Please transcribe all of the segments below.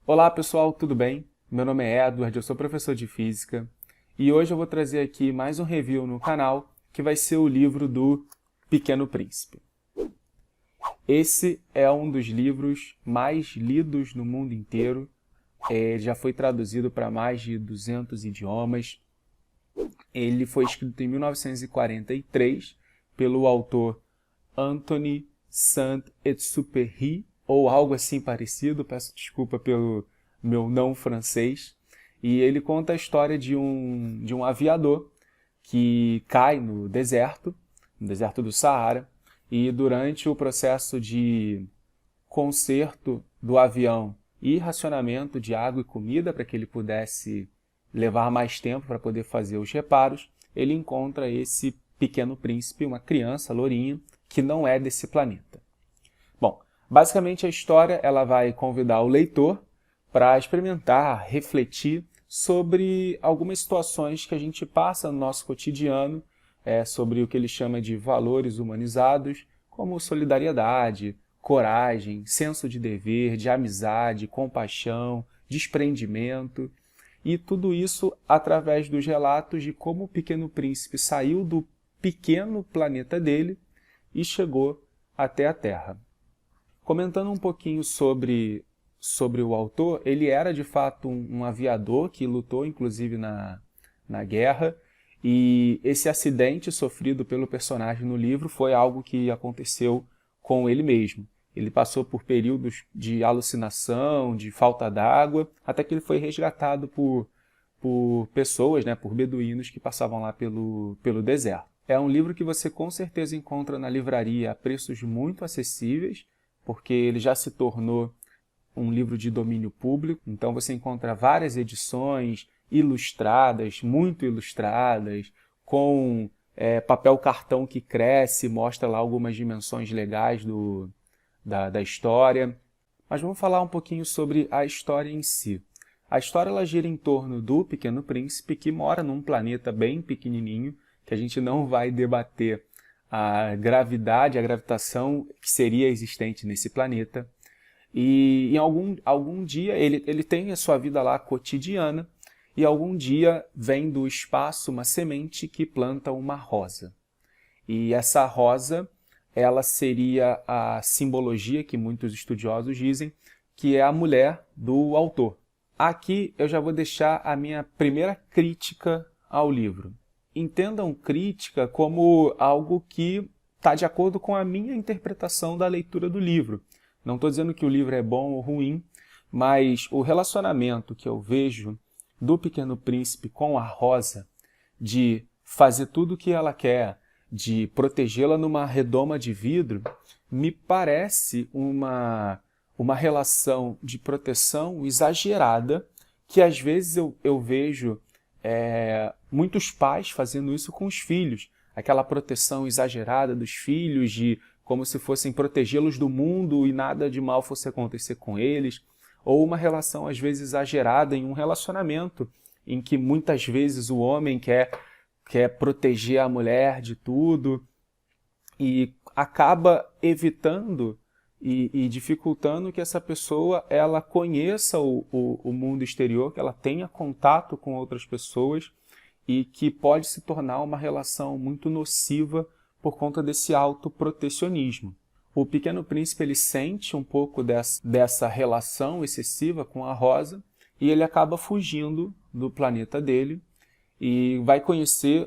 Olá pessoal, tudo bem? Meu nome é Edward, eu sou professor de Física e hoje eu vou trazer aqui mais um review no canal que vai ser o livro do Pequeno Príncipe. Esse é um dos livros mais lidos no mundo inteiro, já foi traduzido para mais de 200 idiomas. Ele foi escrito em 1943 pelo autor Anthony Saint-Exupéry, ou algo assim parecido, peço desculpa pelo meu não francês. E ele conta a história de um aviador que cai no deserto do Saara, e durante o processo de conserto do avião e racionamento de água e comida para que ele pudesse levar mais tempo para poder fazer os reparos, ele encontra esse pequeno príncipe, uma criança lourinha, que não é desse planeta. Bom, basicamente a história ela vai convidar o leitor para experimentar, refletir sobre algumas situações que a gente passa no nosso cotidiano, sobre o que ele chama de valores humanizados, como solidariedade, coragem, senso de dever, de amizade, compaixão, desprendimento, e tudo isso através dos relatos de como o Pequeno Príncipe saiu do pequeno planeta dele e chegou até a Terra. Comentando um pouquinho sobre o autor, ele era de fato um aviador que lutou inclusive na guerra, e esse acidente sofrido pelo personagem no livro foi algo que aconteceu com ele mesmo. Ele passou por períodos de alucinação, de falta d'água, até que ele foi resgatado por pessoas, né, por beduínos que passavam lá pelo deserto. É um livro que você com certeza encontra na livraria a preços muito acessíveis, porque ele já se tornou um livro de domínio público, então você encontra várias edições ilustradas, muito ilustradas, com papel cartão que cresce, mostra lá algumas dimensões legais da história. Mas vamos falar um pouquinho sobre a história em si. A história ela gira em torno do Pequeno Príncipe, que mora num planeta bem pequenininho, que a gente não vai debater a gravidade, a gravitação que seria existente nesse planeta. E em algum dia ele tem a sua vida lá cotidiana, e algum dia vem do espaço uma semente que planta uma rosa. E essa rosa, ela seria a simbologia que muitos estudiosos dizem que é a mulher do autor. Aqui eu já vou deixar a minha primeira crítica ao livro. Entendam crítica como algo que está de acordo com a minha interpretação da leitura do livro. Não estou dizendo que o livro é bom ou ruim, mas o relacionamento que eu vejo do Pequeno Príncipe com a Rosa, de fazer tudo o que ela quer, de protegê-la numa redoma de vidro, me parece uma relação de proteção exagerada, que às vezes eu vejo muitos pais fazendo isso com os filhos. Aquela proteção exagerada dos filhos, de como se fossem protegê-los do mundo e nada de mal fosse acontecer com eles. Ou uma relação, às vezes, exagerada em um relacionamento, em que muitas vezes o homem quer proteger a mulher de tudo e acaba evitando e dificultando que essa pessoa ela conheça o mundo exterior, que ela tenha contato com outras pessoas, e que pode se tornar uma relação muito nociva por conta desse autoprotecionismo. O Pequeno Príncipe ele sente um pouco dessa relação excessiva com a Rosa, e ele acaba fugindo do planeta dele e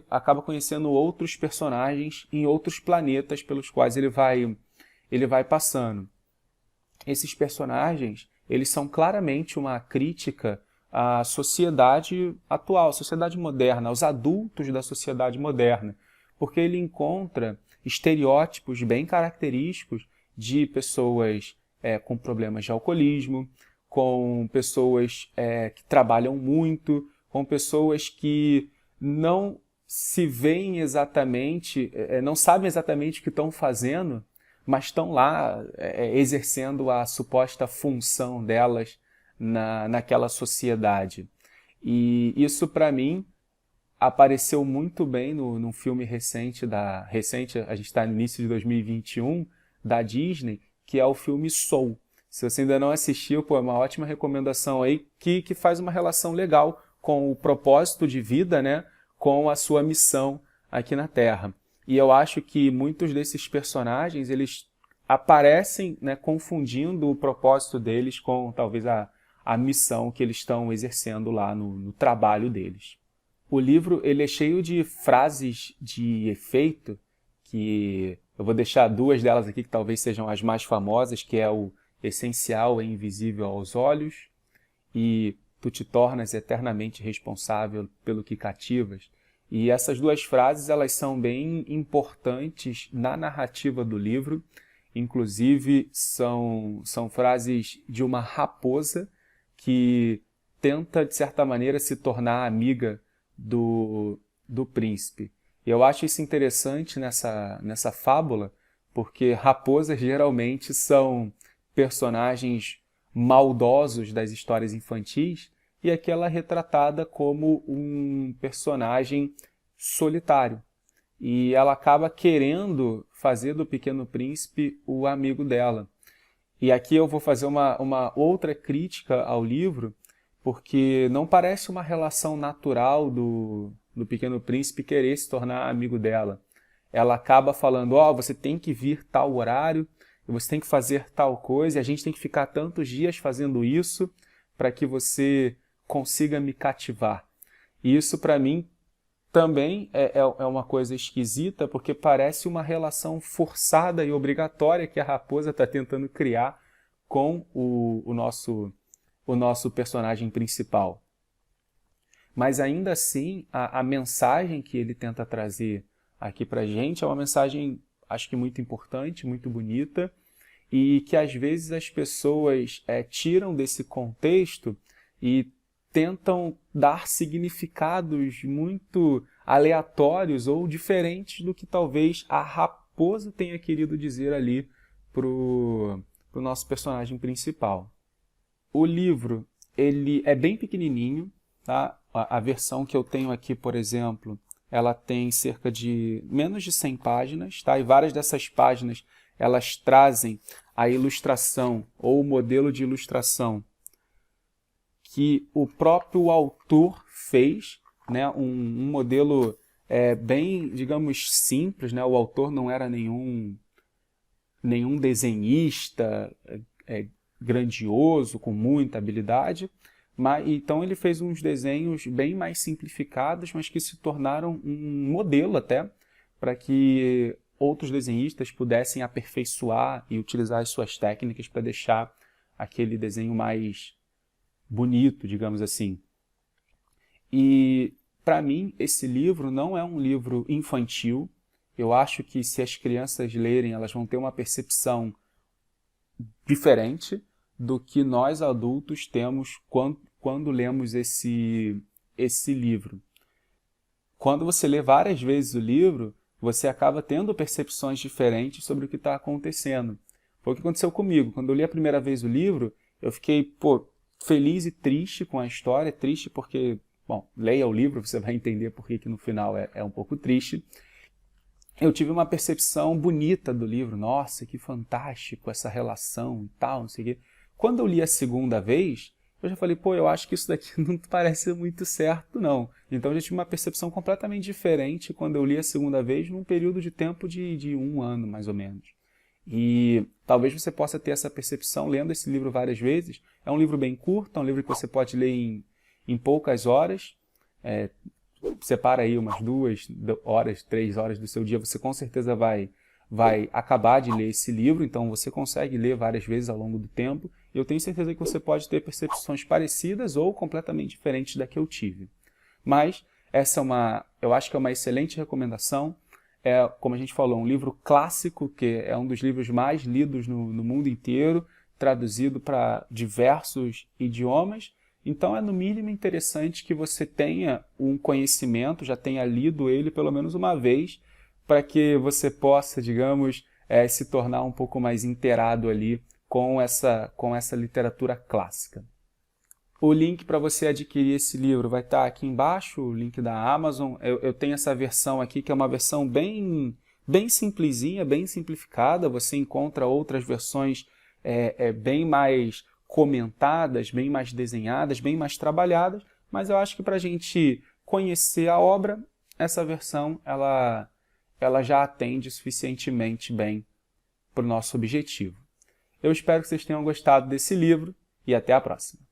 acaba conhecendo outros personagens em outros planetas pelos quais ele vai passando. Esses personagens eles são claramente uma crítica à sociedade atual, à sociedade moderna, aos adultos da sociedade moderna, porque ele encontra estereótipos bem característicos de pessoas com problemas de alcoolismo, com pessoas que trabalham muito, com pessoas que não se veem exatamente, não sabem exatamente o que estão fazendo, mas estão lá exercendo a suposta função delas naquela sociedade. E isso, para mim, apareceu muito bem num filme recente, a gente está no início de 2021, da Disney, que é o filme Soul. Se você ainda não assistiu, pô, é uma ótima recomendação aí que faz uma relação legal com o propósito de vida, né, com a sua missão aqui na Terra. E eu acho que muitos desses personagens, eles aparecem, né, confundindo o propósito deles com talvez a missão que eles estão exercendo lá no trabalho deles. O livro ele é cheio de frases de efeito, que eu vou deixar duas delas aqui que talvez sejam as mais famosas, que é o essencial é invisível aos olhos e tu te tornas eternamente responsável pelo que cativas. E essas duas frases elas são bem importantes na narrativa do livro, inclusive são frases de uma raposa que tenta, de certa maneira, se tornar amiga do príncipe. Eu acho isso interessante nessa fábula, porque raposas geralmente são personagens maldosos das histórias infantis, e aqui ela é retratada como um personagem solitário. E ela acaba querendo fazer do Pequeno Príncipe o amigo dela. E aqui eu vou fazer uma outra crítica ao livro, porque não parece uma relação natural do Pequeno Príncipe querer se tornar amigo dela. Ela acaba falando, você tem que vir tal horário, você tem que fazer tal coisa, e a gente tem que ficar tantos dias fazendo isso para que você consiga me cativar. E isso, para mim, também é uma coisa esquisita, porque parece uma relação forçada e obrigatória que a raposa está tentando criar com o nosso personagem principal. Mas ainda assim, a mensagem que ele tenta trazer aqui para a gente é uma mensagem, acho que muito importante, muito bonita, e que às vezes as pessoas tiram desse contexto e tentam dar significados muito aleatórios ou diferentes do que talvez a raposa tenha querido dizer ali para o nosso personagem principal. O livro ele é bem pequenininho, tá? A versão que eu tenho aqui, por exemplo, ela tem cerca de menos de 100 páginas, tá? E várias dessas páginas elas trazem a ilustração ou o modelo de ilustração que o próprio autor fez, né? Um modelo bem, digamos, simples, né? O autor não era nenhum desenhista grandioso, com muita habilidade, mas então ele fez uns desenhos bem mais simplificados, mas que se tornaram um modelo até para que outros desenhistas pudessem aperfeiçoar e utilizar as suas técnicas para deixar aquele desenho mais bonito, digamos assim. E, para mim, esse livro não é um livro infantil. Eu acho que se as crianças lerem, elas vão ter uma percepção diferente do que nós adultos temos quando lemos esse livro. Quando você lê várias vezes o livro, você acaba tendo percepções diferentes sobre o que está acontecendo. Foi o que aconteceu comigo. Quando eu li a primeira vez o livro, eu fiquei feliz e triste com a história. Triste porque, leia o livro, você vai entender por que no final é um pouco triste. Eu tive uma percepção bonita do livro. Nossa, que fantástico essa relação e tal, não sei o quê. Quando eu li a segunda vez, eu já falei, eu acho que isso daqui não parece muito certo, não. Então eu já tive uma percepção completamente diferente quando eu li a segunda vez, num período de tempo de 1 ano, mais ou menos. E talvez você possa ter essa percepção lendo esse livro várias vezes. É um livro bem curto, é um livro que você pode ler em poucas horas. Separa aí umas 2 horas, 3 horas do seu dia, você com certeza vai acabar de ler esse livro, então você consegue ler várias vezes ao longo do tempo. Eu tenho certeza que você pode ter percepções parecidas ou completamente diferentes da que eu tive. Mas eu acho que é uma excelente recomendação. Como a gente falou, um livro clássico, que é um dos livros mais lidos no mundo inteiro, traduzido para diversos idiomas. Então é no mínimo interessante que você tenha um conhecimento, já tenha lido ele pelo menos uma vez, para que você possa, digamos, se tornar um pouco mais inteirado ali com essa literatura clássica. O link para você adquirir esse livro vai estar aqui embaixo, o link da Amazon. Eu tenho essa versão aqui, que é uma versão bem simplesinha, bem simplificada. Você encontra outras versões bem mais comentadas, bem mais desenhadas, bem mais trabalhadas, mas eu acho que para a gente conhecer a obra, essa versão ela já atende suficientemente bem para o nosso objetivo. Eu espero que vocês tenham gostado desse livro e até a próxima.